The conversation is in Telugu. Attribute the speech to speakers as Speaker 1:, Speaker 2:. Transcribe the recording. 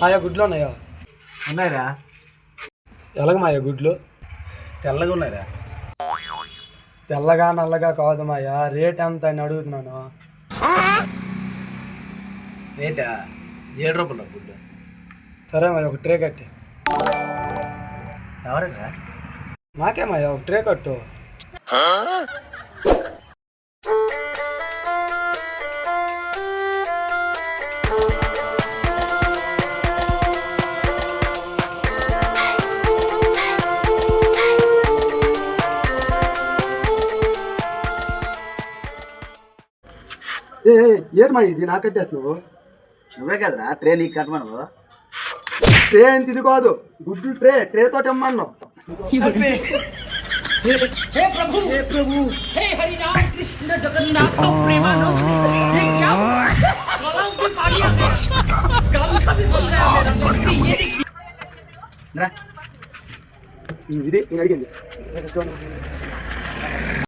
Speaker 1: మాయా గుడ్లు ఉన్నాయా?
Speaker 2: ఉన్నాయిరా.
Speaker 1: ఎలాగ మాయా గుడ్లు?
Speaker 2: తెల్లగా ఉన్నాయిరా.
Speaker 1: తెల్లగా నల్లగా కాదు మాయా, రేట్ ఎంత అని అడుగుతున్నాను.
Speaker 2: రేటా? 7 రూపాయలు గుడ్డు.
Speaker 1: సరే మాయా, ఒక ట్రే కట్టి.
Speaker 2: ఎవరైనా?
Speaker 1: నాకే మాయా, ఒక ట్రే కట్టు. ఏడు మా ఇది నాకు కట్టేస్తున్నావు?
Speaker 2: నువ్వే కదరా ట్రే నీకు కట్టమను.
Speaker 1: ట్రే ఎంత ఇది కాదు, గుడ్లు ట్రే తోటి ఇమ్మన్నావు. ఇది నేను అడిగింది.